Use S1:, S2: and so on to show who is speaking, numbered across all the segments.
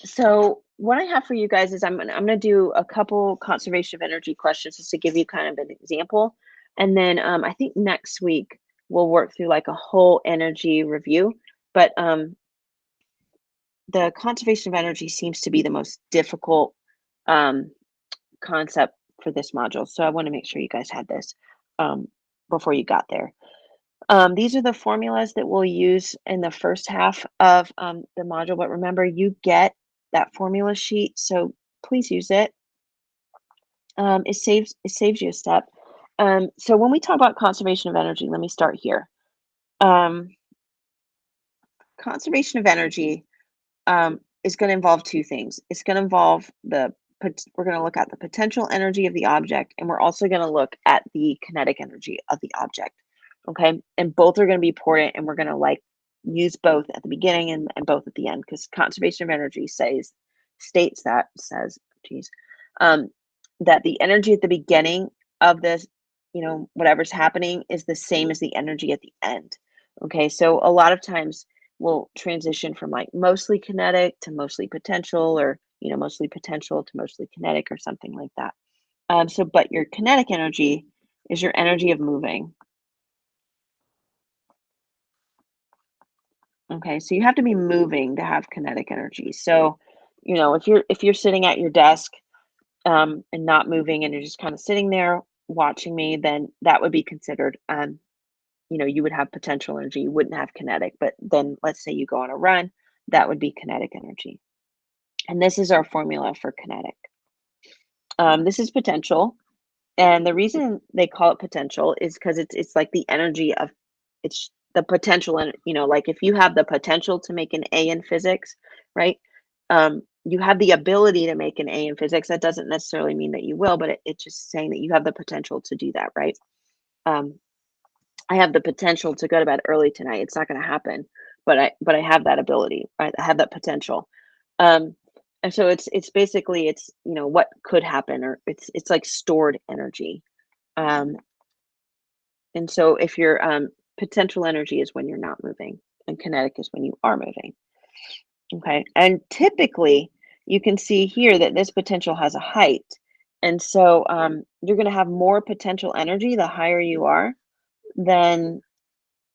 S1: So what I have for you guys is I'm gonna do a couple conservation of energy questions just to give you kind of an example, and then I think next week we'll work through like a whole energy review. But the conservation of energy seems to be the most difficult um, concept for this module, so I want to make sure you guys had this um, before you got there. These are the formulas that we'll use in the first half of the module, but remember, you get that formula sheet, so please use it. It saves you a step. So when we talk about conservation of energy, let me start here. Um, Conservation of energy is going to involve two things. It's going to involve we're going to look at the potential energy of the object, and we're also going to look at the kinetic energy of the object. Okay, and both are going to be important, and we're going to like use both at the beginning and both at the end because conservation of energy says, geez, um, that the energy at the beginning of this, whatever's happening, is the same as the energy at the end. Okay, so a lot of times we'll transition from like mostly kinetic to mostly potential, or mostly potential to mostly kinetic, or something like that. But your kinetic energy is your energy of moving. Okay, so you have to be moving to have kinetic energy. So, if you're sitting at your desk and not moving, and you're just kind of sitting there watching me, then that would be considered you would have potential energy, you wouldn't have kinetic. But then let's say you go on a run, that would be kinetic energy. And this is our formula for kinetic. This is potential, and the reason they call it potential is because it's like the energy of it's the potential. And like if you have the potential to make an A in physics, right? You have the ability to make an A in physics. That doesn't necessarily mean that you will, but it's just saying that you have the potential to do that, right? Um, I have the potential to go to bed early tonight. It's not going to happen, but I have that ability, right? I have that potential. Um, and so it's basically it's what could happen, or it's like stored energy. Um, and so if your potential energy is when you're not moving, and kinetic is when you are moving. Okay, and typically you can see here that this potential has a height, and so you're going to have more potential energy the higher you are than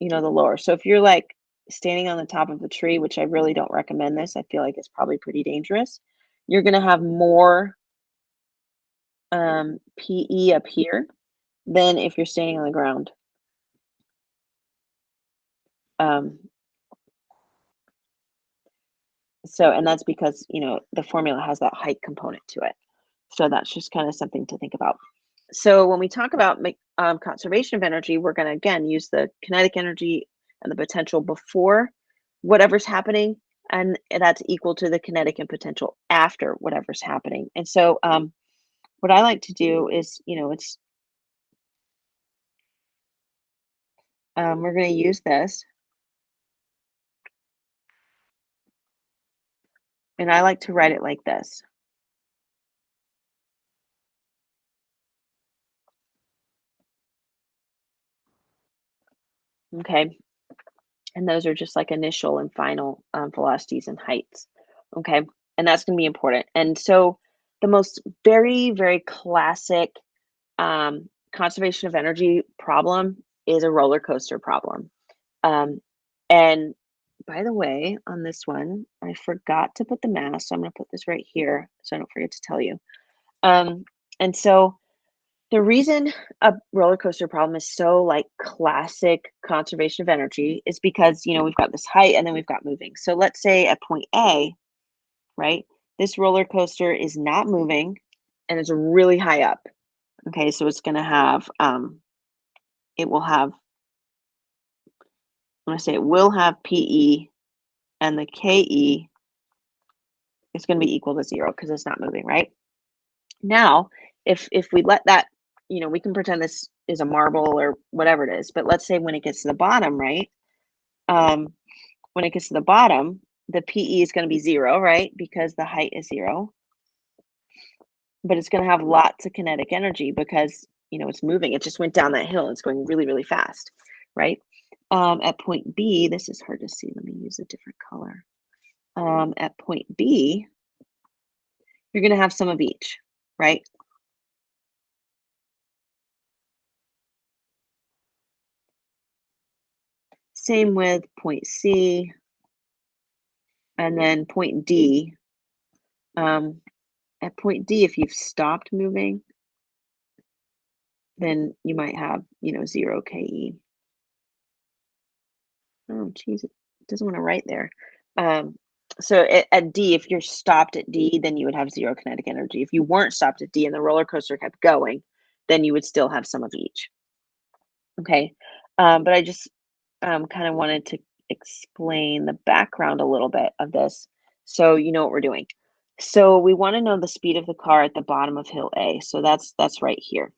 S1: the lower. So if you're like standing on the top of a tree, which I really don't recommend this, I feel like it's probably pretty dangerous, you're going to have more PE up here than if you're standing on the ground. Um, and that's because, the formula has that height component to it. So that's just kind of something to think about. So when we talk about conservation of energy, we're going to again use the kinetic energy and the potential before whatever's happening, and that's equal to the kinetic and potential after whatever's happening. And so what I like to do is, it's we're going to use this, and I like to write it like this. Okay, and those are just like initial and final velocities and heights. Okay, and that's going to be important. And so the most very, very classic conservation of energy problem is a roller coaster problem. Um, and by the way, on this one, I forgot to put the mass, so I'm going to put this right here so I don't forget to tell you. And so the reason a roller coaster problem is so like classic conservation of energy is because, we've got this height and then we've got moving. So let's say at point A, right, this roller coaster is not moving and it's really high up. Okay, so it's going to have, it will have, I'm going to say it will have PE, and the KE is going to be equal to 0 because it's not moving, right? Now, if we let that, we can pretend this is a marble or whatever it is, but let's say when it gets to the bottom, right? When it gets to the bottom, the PE is going to be 0, right? Because the height is 0, but it's going to have lots of kinetic energy because, it's moving. It just went down that hill. It's going really, really fast, right? At point B, this is hard to see. Let me use a different color. At point B, you're going to have some of each, right? Same with point C and then point D. Um, at point D, if you've stopped moving, then you might have, 0 KE. Oh, geez, it doesn't want to write there. Um, so at D, if you're stopped at D, then you would have 0 kinetic energy. If you weren't stopped at D and the roller coaster kept going, then you would still have some of each. Okay. But I just kind of wanted to explain the background a little bit of this so you know what we're doing. So we want to know the speed of the car at the bottom of hill A. So that's right here.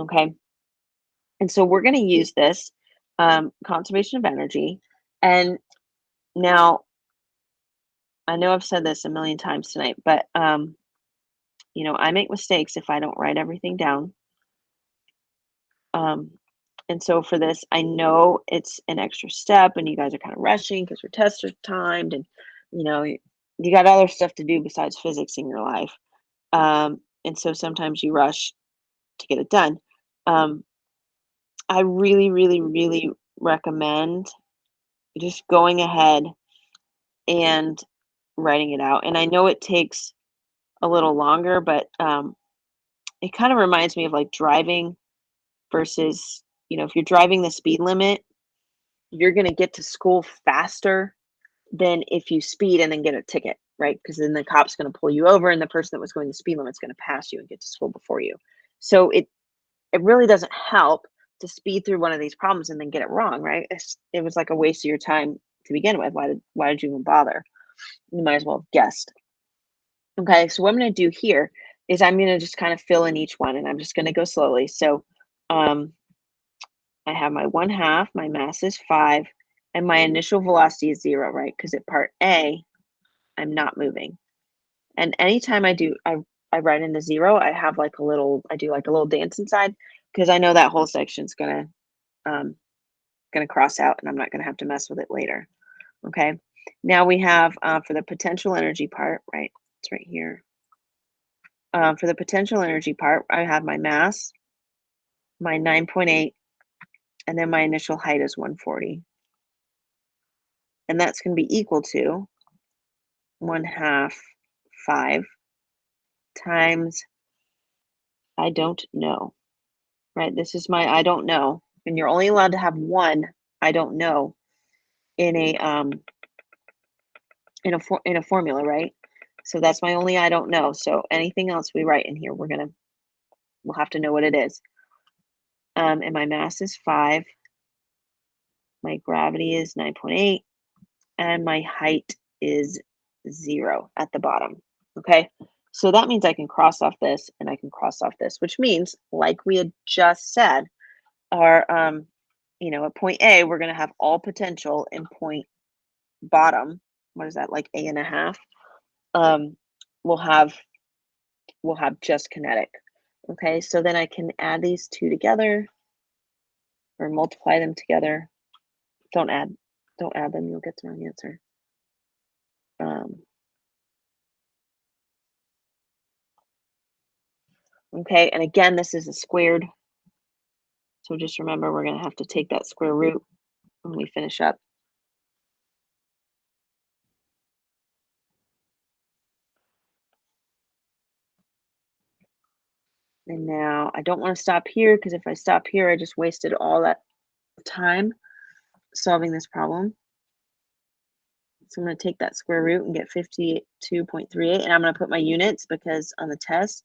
S1: Okay. And so we're going to use this conservation of energy. And now I know I've said this a million times tonight, but I make mistakes if I don't write everything down. Um, and so for this, I know it's an extra step, and you guys are kind of rushing because your tests are timed, and you got other stuff to do besides physics in your life. And so sometimes you rush to get it done. Um, I really, really, really recommend just going ahead and writing it out. And I know it takes a little longer, but it kind of reminds me of like driving versus, if you're driving the speed limit, you're going to get to school faster than if you speed and then get a ticket, right? Because then the cop's going to pull you over and the person that was going the speed limit is going to pass you and get to school before you. So it really doesn't help to speed through one of these problems and then get it wrong, right? It was like a waste of your time to begin with. Why did you even bother? You might as well have guessed. Okay, so what I'm going to do here is I'm going to just kind of fill in each one, and I'm just going to go slowly. So um, I have my 1/2, my mass is 5, and my initial velocity is 0, right? Because at part A, I'm not moving. And anytime I write in the 0, I do like a little dance inside because I know that whole section's um, gonna cross out, and I'm not gonna have to mess with it later. Okay. Now we have for the potential energy part, right? It's right here. For the potential energy part, I have my mass, my 9.8, and then my initial height is 140. And that's going to be equal to 1/2 5 times I don't know, right? This is my I don't know. And you're only allowed to have one I don't know in a formula, right? So that's my only I don't know. So anything else we write in here, we'll have to know what it is. And my mass is 5, my gravity is 9.8, and my height is 0 at the bottom. Okay. So that means I can cross off this and I can cross off this, which means, like we had just said, our at point A, we're going to have all potential, in point bottom. What is that, like A and a half? Um, we'll have just kinetic. Okay, so then I can add these two together or multiply them together. Don't add, don't add them. You'll get the wrong answer. Okay, and again, this is a squared. So just remember, we're going to have to take that square root when we finish up. And now I don't want to stop here because if I stop here, I just wasted all that time solving this problem. So I'm going to take that square root and get 52.38, and I'm going to put my units because on the test,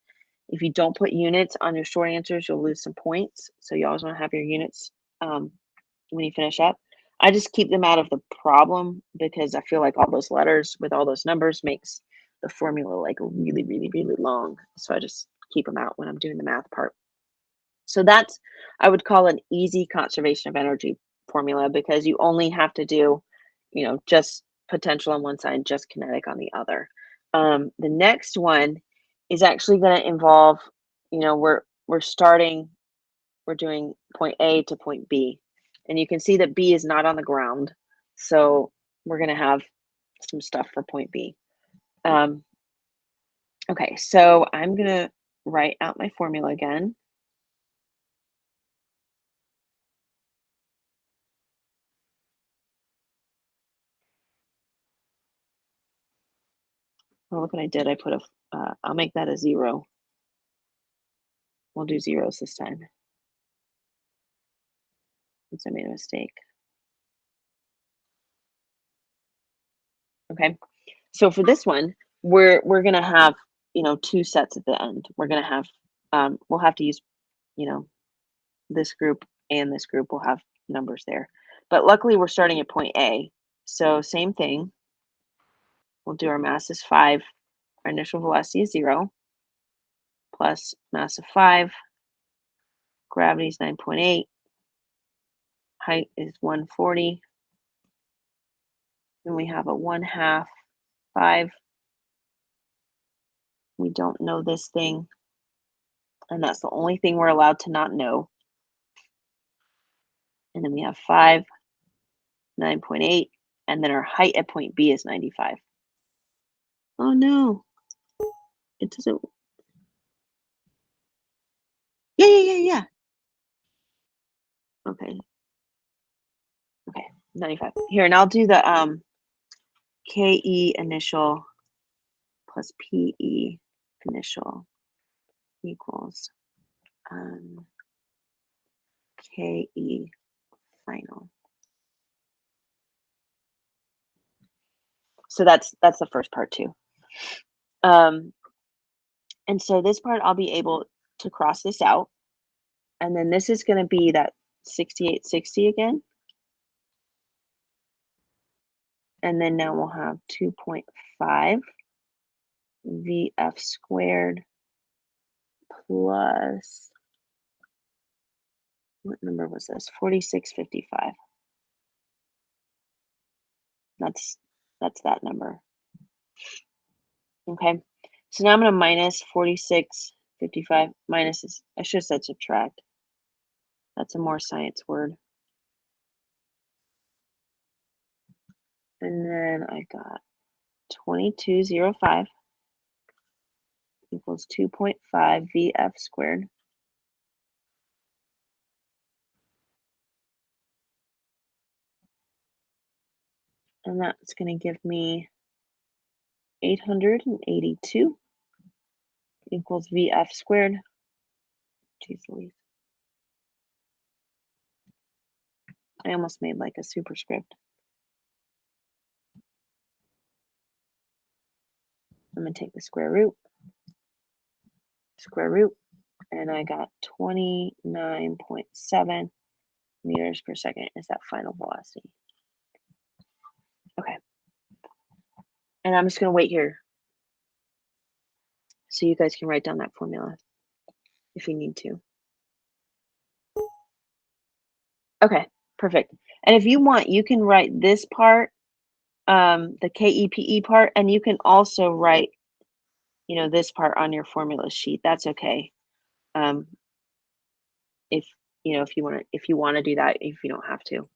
S1: if you don't put units on your short answers, you'll lose some points. So you always want to have your units when you finish up. I just keep them out of the problem because I feel like all those letters with all those numbers makes the formula like really, really, really long. So I just keep them out when I'm doing the math part. So that's, I would call an easy conservation of energy formula because you only have to do, just potential on one side, just kinetic on the other. The next one is actually going to involve, we're doing point A to point B. And you can see that B is not on the ground. So we're going to have some stuff for point B. Okay, so I'm gonna write out my formula again. Oh, look what I did. I put I'll make that a 0. We'll do zeros this time since I made a mistake. Okay. So for this one, we're gonna have, two sets at the end. We're gonna have we'll have to use, you know, this group and this group will have numbers there. But luckily we're starting at point A. So same thing. We'll do our mass is 5, our initial velocity is 0, plus mass of 5, gravity is 9.8, height is 140, and we have a 1/2, 5. We don't know this thing, and that's the only thing we're allowed to not know. And then we have 5, 9.8, and then our height at point B is 95. Oh no, it doesn't. Yeah, yeah, yeah, yeah. Okay, okay, 95. Here, and I'll do the KE initial plus PE initial equals KE final. So that's the first part too. Um, and so this part I'll be able to cross this out, and then this is going to be that 6860 again. And then now we'll have 2.5 VF squared plus, what number was this? 4655. That's that number. Okay. So now I'm going to minus 4655. Minus is, I should have said subtract. That's a more science word. And then I got 2205 equals 2.5 VF squared. And that's going to give me 882 equals VF squared. Jeez Louise. I almost made like a superscript. I'm going to take the square root, and I got 29.7 meters per second is that final velocity. Okay. And I'm just going to wait here so you guys can write down that formula if you need to. Okay, perfect. And if you want, you can write this part, the KEPE part, and you can also write, this part on your formula sheet. That's okay. If you want to do that, if you don't have to.